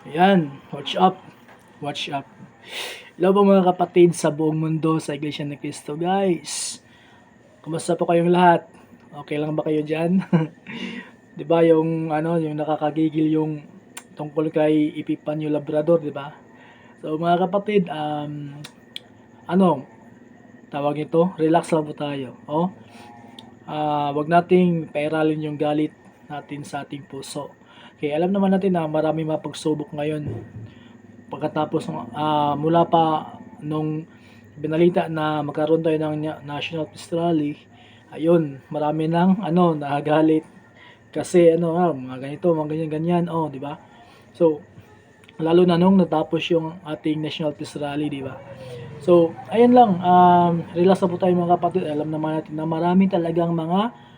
Ayan, watch up, watch up. Hello po mga kapatid sa buong mundo sa Iglesia ni Cristo, guys. Kumusta po kayong lahat? Okay lang ba kayo diyan? 'Di ba yung nakakagigil yung tungkol kay Epifanio Labrador, 'di ba? So mga kapatid, ano, tawag nito, relax lang po tayo. Wag nating pairalin yung galit natin sa ating puso. Okay, alam naman natin na marami mga pagsubok ngayon. Pagkatapos mula pa nung binalita na magkaroon tayo ng National Peace Rally, ayun, marami nang nagalit kasi mga ganito, mga ganyan-ganyan, di ba? So, lalo na nung natapos yung ating National Peace Rally, di ba? So, ayun lang, relax na po tayo mga kapatid. Alam naman natin na marami talagang mga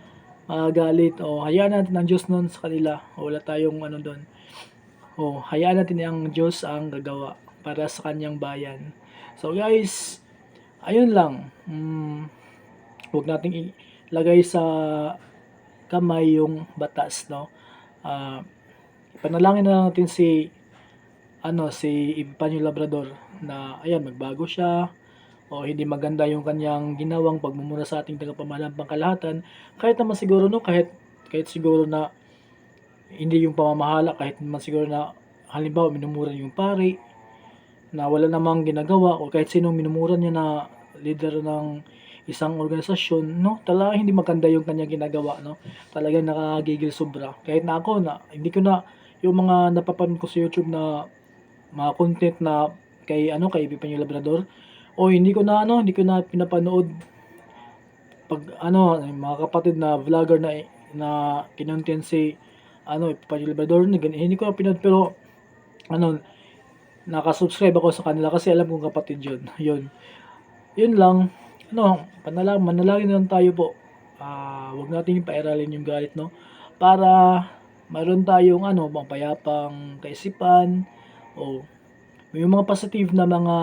galit o hayaan natin ang Diyos nun sa kanila. O wala tayong doon. O hayaan natin ang Diyos ang gagawa para sa kanyang bayan. So guys, ayun lang. Huwag nating ilagay sa kamay yung batas, no? Panalangin na lang natin si Epifanio Labrador na ayan, magbago siya o hindi maganda yung kanyang ginawang pagmumura sa ating tagapamahalang pangkalahatan. Kahit naman siguro kahit siguro na hindi yung pamamahala, kahit naman siguro na halimbawa minumura yung pari na wala namang ginagawa o kahit sino minumura niya na leader ng isang organisasyon, no? Talagang hindi maganda yung kanya ginagawa, no? Talagang nakakagigil sobra. Kahit na ako na hindi ko na yung mga napapanood ko sa YouTube na mga content na kay Epifanio Labrador o hindi ko na pinapanood pag mga kapatid na vlogger na kinontent si Epifanio Labrador hindi ko na pinanood pero nakasubscribe ako sa kanila kasi alam kong kapatid yun lang, manalangin lang tayo po. Wag nating pairalin yung galit, no? Para mayroon tayong mapayapang kaisipan o may mga positive na mga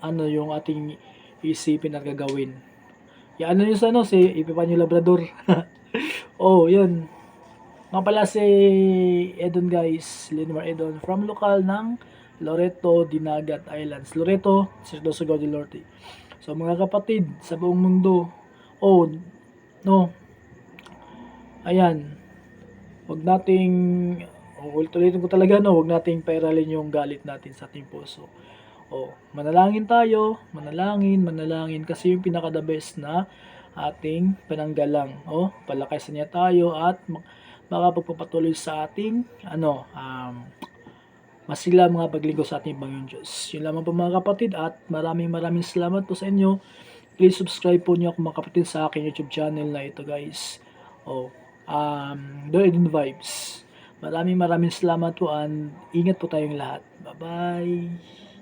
yung ating isipin at gagawin. Yan yun sa si Epifanio Labrador. Yun. Nga pala si Edon, guys, Linmar Edon from lokal ng Loreto, Dinagat Islands. Loreto, Siargao del Norte. So mga kapatid sa buong mundo, no, ayan, wag nating, ulit-ulitin ko talaga, no, wag nating pairalin yung galit natin sa ating puso. Manalangin tayo, manalangin kasi yung pinaka the best na ating pananggalang. Palakasan niya tayo at makapagpapatuloy sa ating masila mga paglingkod sa ating Panginoon Diyos. Yun lamang po mga kapatid at maraming salamat po sa inyo. Please subscribe po niyo ako mga kapatid sa aking YouTube channel na ito, guys. Doon Vibes. Maraming salamat po and ingat po tayong lahat. Bye-bye.